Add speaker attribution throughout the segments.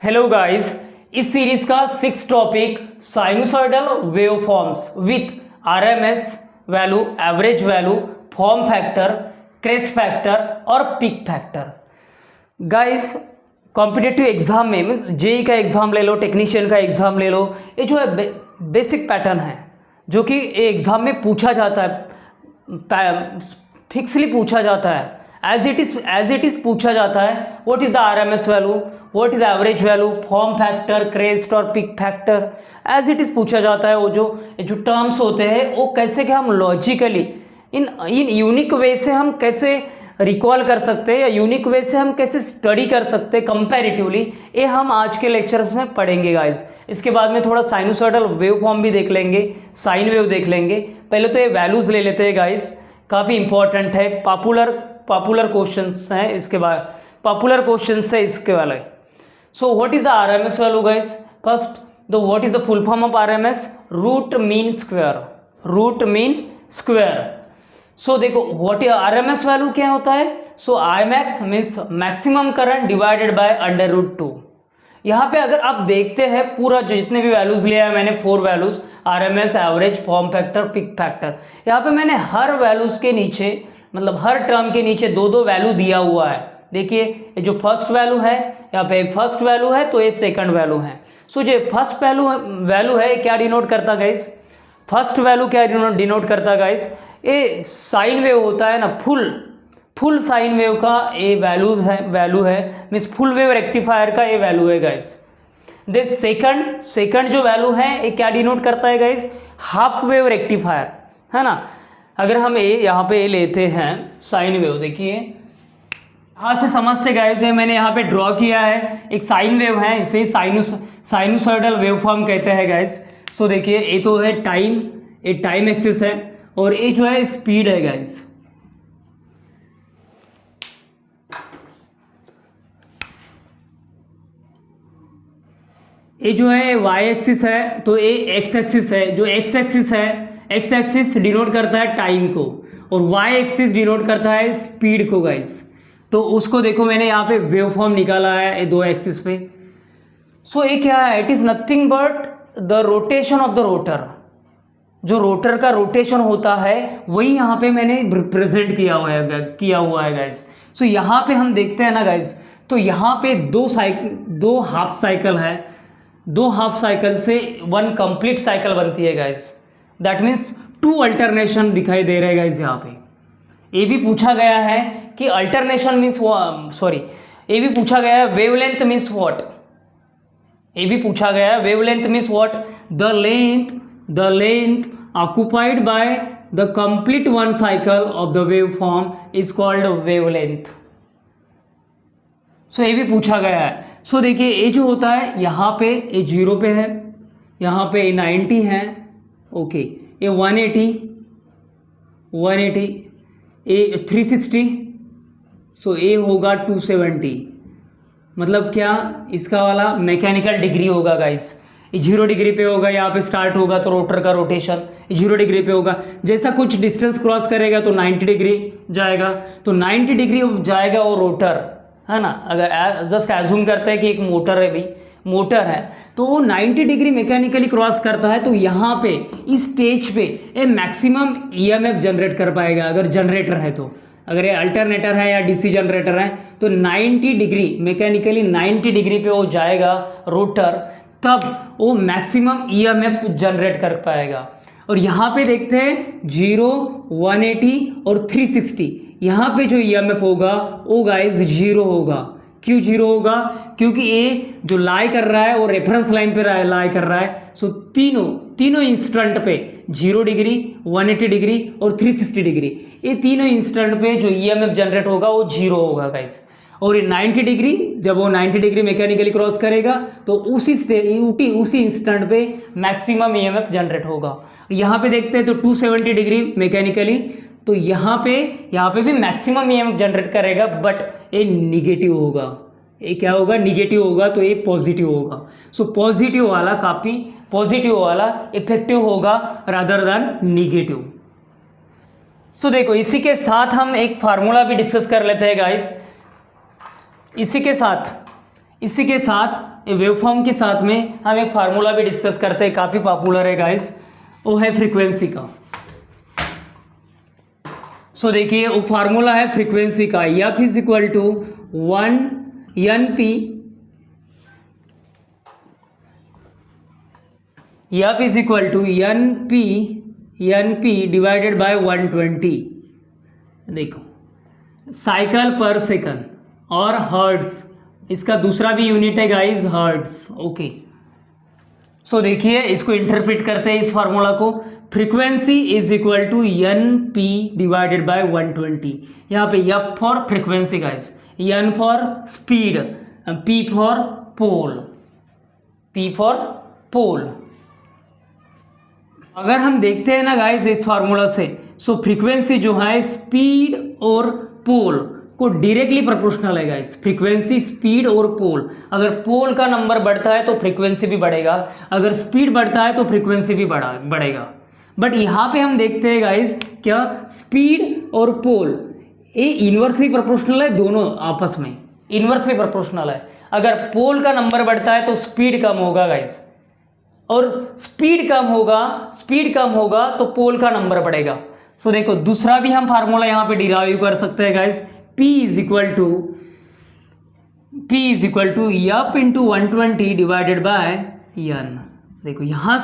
Speaker 1: Hello guys, इस series का 6 topic sinusoidal waveforms with RMS value, average value, form factor, crest factor और peak factor. Guys, competitive exam में means JE का exam ले लो, technician का एग्जाम ले लो, ये जो है बेसिक पैटर्न है जो कि एग्जाम में पूछा जाता है, फिक्सली पूछा जाता है, एज इट इज पूछा जाता है। What is the RMS value, what is average value, form factor, crest और peak factor, as it is पूछा जाता है। वो जो टर्म्स होते हैं वो कैसे कि हम लॉजिकली इन यूनिक वे से हम कैसे रिकॉल कर सकते हैं या यूनिक वे से हम कैसे स्टडी कर सकते हैं कंपैरेटिवली, ये हम आज के लेक्चर्स में पढ़ेंगे गाइस। इसके बाद में थोड़ा साइनोसॉइडल वेव फॉर्म भी देख लेंगे, साइन वेव देख लेंगे। पहले तो ये वैल्यूज ले लेते हैं गाइस, काफ़ी इंपॉर्टेंट है, पॉपुलर क्वेश्चंस हैं, इसके बाद पॉपुलर क्वेश्चंस है इसके वाले। So what is the RMS value guys? First what is the full form of RMS? Root mean square. So देखो व्हाट इज आरएमएस वैल्यू क्या होता है? So I max means maximum current divided by √2। यहाँ पे अगर आप देखते हैं पूरा जितने भी वैल्यूज लिया है मैंने, 4 values, RMS, average, form factor, peak factor, यहाँ पे मैंने हर वैल्यूज के नीचे मतलब हर टर्म के नीचे 2-2 वैल्यू दिया हुआ है। देखिए ये जो फर्स्ट वैल्यू है, यहाँ पे फर्स्ट वैल्यू है तो ये सेकंड वैल्यू है। सो जो फर्स्ट वैल्यू है क्या डिनोट करता गाइस? फर्स्ट वैल्यू क्या डिनोट करता गाइस? ये साइन वेव होता है ना, फुल साइन वेव का ये वैल्यू है मीन्स फुल वेव रेक्टिफायर का ये वैल्यू है गाइस। दिस सेकंड जो वैल्यू है ये क्या डिनोट करता है गाइस? हाफ वेव रेक्टिफायर, है ना। अगर हम यहाँ पे लेते हैं साइन वेव, देखिए यहाँ से समझते गाइस, मैंने यहाँ पे ड्रॉ किया है एक साइन वेव है, इसे साइनोसॉइडल वेवफॉर्म कहते हैं गाइस। सो देखिए ये तो है टाइम, ये टाइम एक्सिस है और ये जो है स्पीड है गाइस। ये जो है y एक्सिस है तो ये x एक्सिस है। जो x एक्सिस है, x एक्सिस डिनोट करता है टाइम को और y एक्सिस डिनोट करता है स्पीड को गाइस। तो उसको देखो मैंने यहाँ पे वेव फॉर्म निकाला है ये 2 एक्सिस पे। सो ये क्या है? It is nothing but the rotation of the rotor. जो रोटर का रोटेशन होता है वही यहाँ पे मैंने रिप्रेजेंट किया हुआ है गाइस। सो यहाँ पे हम देखते हैं ना गाइस, तो यहाँ पे 2 हाफ साइकिल है, 2 हाफ साइकिल से 1 कंप्लीट साइकिल बनती है गाइस। दैट मीन्स 2 अल्टरनेशन दिखाई दे रहे हैं गाइस। यहाँ पे ये भी पूछा गया है कि अल्टरनेशन मीन्स ये भी पूछा गया है वेवलेंथ मीन्स व्हाट? ये भी पूछा गया है wavelength means what? The length occupied by the complete one cycle of the waveform is called wavelength। सो ये भी पूछा गया है। सो देखिए ये जो होता है यहाँ पे ये 0 पे है, यहाँ पे 90 है, ओके, ये 180, ये 360, सो ये होगा 270। मतलब क्या? इसका वाला मैकेनिकल डिग्री होगा गाइस। ये 0 डिग्री पे होगा, यहाँ पे स्टार्ट होगा तो रोटर का रोटेशन 0 डिग्री पे होगा। जैसा कुछ डिस्टेंस क्रॉस करेगा तो 90 डिग्री जाएगा, तो 90 डिग्री जाएगा वो रोटर, है ना। अगर जस्ट एज्यूम करते हैं कि एक मोटर है, भाई मोटर है, तो वो 90 डिग्री मैकेनिकली क्रॉस करता है, तो यहाँ पे इस स्टेज पे ये मैक्सिमम ईएमएफ जनरेट कर पाएगा। अगर जनरेटर है तो, अगर ये अल्टरनेटर है या डीसी जनरेटर है तो 90 डिग्री मैकेनिकली 90 डिग्री पे वो जाएगा रोटर, तब वो मैक्सिमम ईएमएफ जनरेट कर पाएगा। और यहाँ पे देखते हैं 0, 180 और 360, यहाँ पे जो ईएमएफ होगा वो गाइस 0 होगा। क्यों 0 होगा? क्योंकि ये जो लाई कर रहा है वो रेफरेंस लाइन पे लाई कर रहा है। सो तीनों इंस्टेंट पे 0 डिग्री, 180 डिग्री और 360 डिग्री, ये तीनों इंस्टेंट पे जो ईएमएफ जनरेट होगा वो 0 होगा गाइस। और ये 90 डिग्री, जब वो 90 डिग्री मैकेनिकली क्रॉस करेगा तो उसी इंस्टेंट पे मैक्सिमम ईएमएफ जनरेट होगा। यहाँ पे देखते हैं तो 270 डिग्री मैकेनिकली, तो यहाँ पे भी मैक्सिमम ईएमएफ जनरेट करेगा, बट ये निगेटिव होगा। ये क्या होगा? निगेटिव होगा, तो ये पॉजिटिव होगा। सो पॉजिटिव वाला इफेक्टिव होगा रादर देन निगेटिव। सो देखो इसी के साथ हम एक फार्मूला भी डिस्कस कर लेते हैं गाइस। इसी के साथ इसी के साथ वेवफॉर्म के साथ में हम एक फार्मूला भी डिस्कस करते हैं, काफ़ी पॉपुलर है गाइस, वो है फ्रीक्वेंसी का। सो देखिए वो फार्मूला है फ्रीक्वेंसी का, f is equal to 1 n p, f is equal to N P divided by 120। देखो साइकिल पर सेकंड, और हर्ट्स इसका दूसरा भी यूनिट है गाइस, हर्ट्स। ओके, सो देखिए इसको इंटरप्रेट करते हैं इस फार्मूला को। Frequency is equal to N P divided by 120। यहाँ पे f for frequency guys, N for speed, P for pole, P for pole. अगर हम देखते हैं ना गाइस इस फार्मूला से, सो फ्रीक्वेंसी जो है स्पीड और पोल को डायरेक्टली प्रोपोर्शनल है गाइस। फ्रीक्वेंसी स्पीड और पोल, अगर पोल का नंबर बढ़ता है तो फ्रीक्वेंसी भी बढ़ेगा, अगर स्पीड बढ़ता है तो फ्रीक्वेंसी भी बढ़ेगा। बट यहाँ पे हम देखते हैं गाइस क्या स्पीड और पोल ये इन्वर्सली प्रोपोर्शनल है, दोनों आपस में इन्वर्सली प्रोपोर्शनल है। अगर पोल का नंबर बढ़ता है तो स्पीड कम होगा गाइस, और स्पीड कम होगा तो पोल का नंबर बढ़ेगा। सो देखो दूसरा भी हम फार्मूला यहाँ पे डिराइव कर सकते हैं guys, P is equal to f into 120 divided by n. देखो यहाँ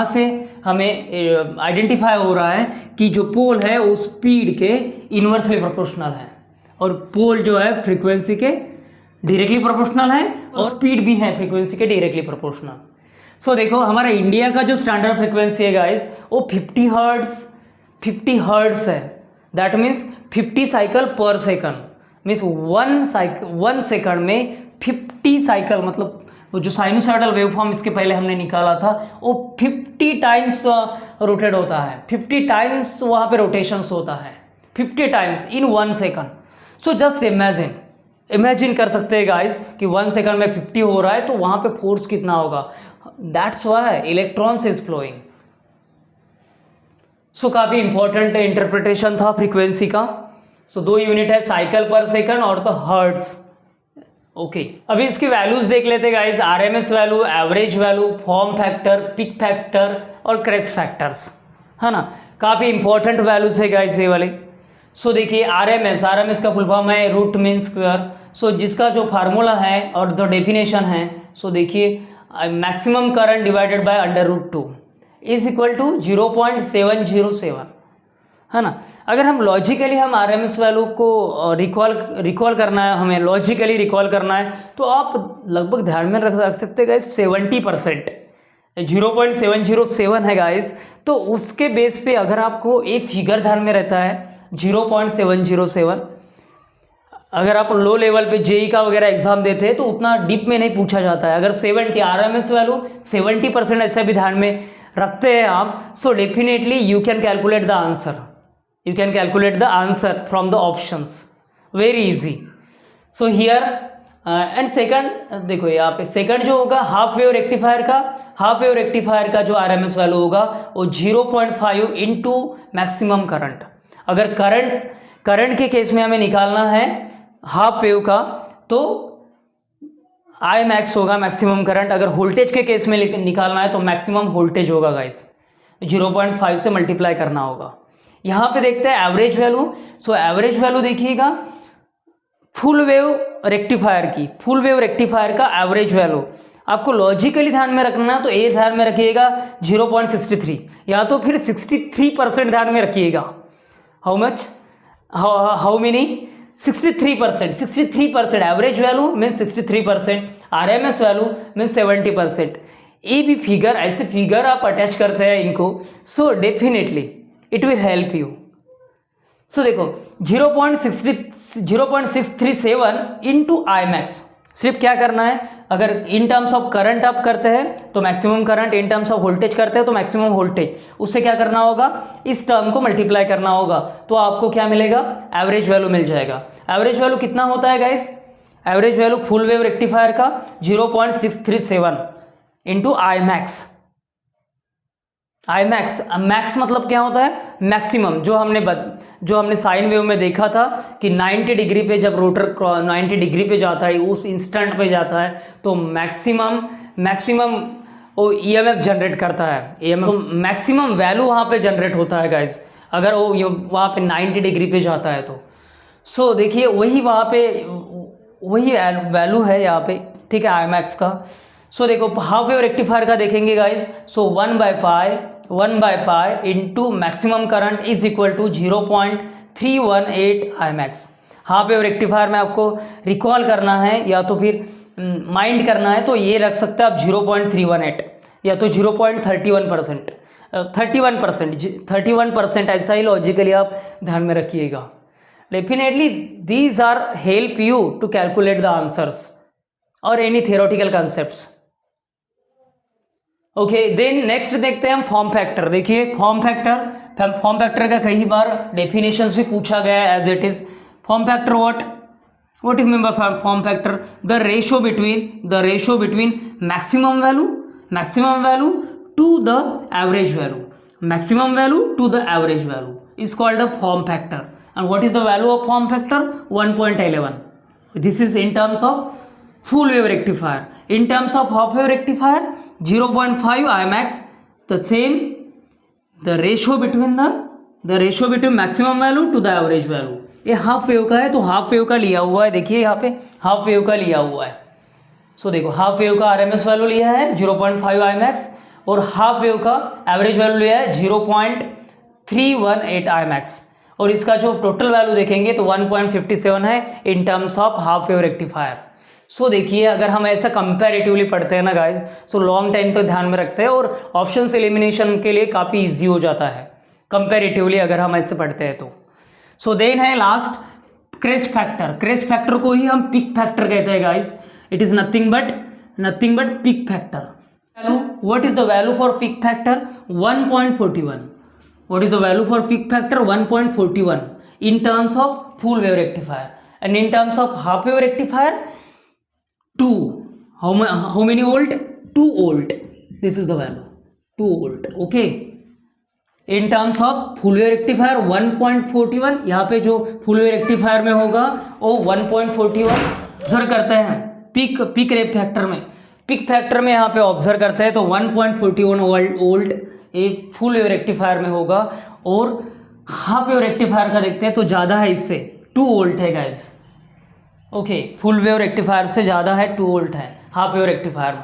Speaker 1: से हमें आइडेंटिफाई हो रहा है कि जो पोल है वो स्पीड के इन्वर्सली प्रोपोर्शनल है, और पोल जो है फ्रीक्वेंसी के डायरेक्टली प्रोपोर्शनल है, और स्पीड भी है फ्रीक्वेंसी के डायरेक्टली प्रोपोर्शनल। सो देखो हमारा इंडिया का जो स्टैंडर्ड फ्रीक्वेंसी है गाइस वो 50 हर्ट्स है। That means 50 cycle per second, means one second में 50 साइकिल, मतलब वो जो साइनोसॉइडल वेवफॉर्म इसके पहले हमने निकाला था वो 50 टाइम्स रोटेट होता है, 50 टाइम्स वहाँ पे रोटेशंस होता है, 50 times in 1 second. So just imagine कर सकते हैं गाइस कि 1 सेकंड में 50 हो रहा है तो वहाँ पे फोर्स कितना होगा। That's why electrons is flowing. So काफ़ी इंपॉर्टेंट इंटरप्रिटेशन था फ्रीक्वेंसी का। सो 2 यूनिट है, साइकिल पर सेकंड और तो हर्ट्स। ओके, अभी इसकी वैल्यूज देख लेते guys, RMS value, average value, form factor, peak factor और क्रेस्ट फैक्टर्स, है ना। काफ़ी इंपॉर्टेंट वैल्यूज है गाइस ये वाले। सो देखिए आरएमएस का फुल फॉर्म है रूट मीन स्क्वायर। सो जिसका जो फार्मूला है और जो डेफिनेशन है, सो देखिए maximum current divided by √2 is equal to 0.707, है ना। अगर हम लॉजिकली हम आरएमएस वैल्यू को रिकॉल करना है, हमें लॉजिकली रिकॉल करना है, तो आप लगभग ध्यान में रख सकते हैं गाइस 70%, 0.707 है गाइस। तो उसके बेस पे अगर आपको एक फिगर ध्यान में रहता है 0.707, अगर आप लो लेवल पे जेई का वगैरह एग्जाम देते हैं तो उतना डीप में नहीं पूछा जाता है। अगर 70 आरएमएस वैल्यू 70% ऐसा भी ध्यान में रखते हैं आप, so definitely you can calculate the answer from the options, very easy. So here and second, देखो यहाँ पे सेकंड जो होगा हाफ वेव रेक्टिफायर का जो आरएमएस वैल्यू होगा वो 0.5 इंटू मैक्सिमम करंट। अगर करंट के केस में हमें निकालना है हाफ वेव का तो आई मैक्स होगा मैक्सिमम करंट। अगर वोल्टेज के केस में निकालना है तो मैक्सिमम वोल्टेज होगा गाइस, 0.5 से मल्टीप्लाई करना होगा। यहाँ पे देखते हैं average value. So average value देखिएगा फुल वेव रेक्टिफायर का एवरेज वैल्यू आपको लॉजिकली ध्यान में रखना है, तो ये ध्यान में रखिएगा 0.63 या तो फिर 63% ध्यान में रखिएगा। How many 63% average value means 63%, RMS value means 70%। ये भी फिगर, ऐसे फिगर आप अटैच करते हैं इनको, so definitely it will help you. So देखो 0.637 इंटू आई मैक्स, सिर्फ क्या करना है, अगर इन टर्म्स ऑफ करंट आप करते हैं तो maximum current, in terms of voltage करते हैं तो मैक्सिमम वोल्टेज, उससे क्या करना होगा, इस टर्म को मल्टीप्लाई करना होगा, तो आपको क्या मिलेगा, एवरेज वैल्यू मिल जाएगा। एवरेज वैल्यू कितना होता है guys, average value full wave rectifier का 0.637 into I max. I max, max मतलब क्या होता है, मैक्सिमम। जो हमने साइन वेव में देखा था कि 90 डिग्री पे जब रोटर 90 डिग्री पे जाता है, उस इंस्टेंट पे जाता है, तो मैक्सिमम वो ईएमएफ जनरेट करता है, ईएमएफ तो मैक्सिमम वैल्यू वहाँ पे जनरेट होता है गाइज, अगर वो वहाँ पे 90 डिग्री पे जाता है तो। सो देखिए वही वहाँ पे वही वैल्यू है यहाँ पे, ठीक है, आई मैक्स का। सो देखो हाफ वेव रेक्टिफायर का देखेंगे guys. So 1/π into maximum current is equal to 0.318 I max. Half wave rectifier में आपको रिकॉल करना है या तो फिर माइंड करना है तो ये रख सकते हैं आप 0.318 या तो 0.31%, 31%, ऐसा ही लॉजिकली आप ध्यान में रखिएगा। Definitely these are help you to calculate the answers और any theoretical concepts. Okay, then next देखते हैं हम फॉर्म फैक्टर। देखिए फॉर्म फैक्टर का कई बार डेफिनेशंस भी पूछा गया है as it is. Form factor what is meant by form factor? The ratio between maximum value to the average value is called a form factor. And what is the value of form factor? 1.11. This is in terms of full wave rectifier. In terms of half wave rectifier, 0.5 Imax. The same, the ratio between maximum value to the average value. ये half wave का है तो half wave का लिया हुआ है, देखिए यहाँ पे हाफ वेव का लिया हुआ है। सो देखो हाफ वेव का आरएमएस वैल्यू लिया है 0.5 आई मैक्स और हाफ वेव का एवरेज वैल्यू लिया है 0.318 आई मैक्स, और इसका जो टोटल वैल्यू देखेंगे तो 1.57 है in terms of half wave rectifier. So देखिए अगर हम ऐसा कंपैरेटिवली पढ़ते हैं ना गाइज, सो लॉन्ग टाइम तक ध्यान में रखते हैं और ऑप्शंस एलिमिनेशन के लिए काफ़ी ईजी हो जाता है कंपैरेटिवली अगर हम ऐसे पढ़ते हैं तो। सो देन है लास्ट क्रेस्ट फैक्टर को ही हम पिक फैक्टर कहते हैं guys. It is nothing but peak factor. So what is the value for peak factor? 1.41। What is the value for peak factor? 1.41 in terms of full wave rectifier and in terms of half wave rectifier 2। How many volt? 2 volt. This is the value 2 volt. Okay, in terms of full wave rectifier 1.41, यहाँ पे जो full wave rectifier में होगा वो 1.41 observe करते हैं। Pick rape factor में यहाँ पे ऑब्जर्व करते हैं तो 1.41 वोल्ट ये फुल वेव रेक्टिफायर में होगा, और हाफ वेव रेक्टिफायर का देखते हैं तो ज़्यादा है, इससे 2 वोल्ट है guys. Okay, full wave rectifier से ज़्यादा है, 2 वोल्ट है हाफ वेव रेक्टिफायर में।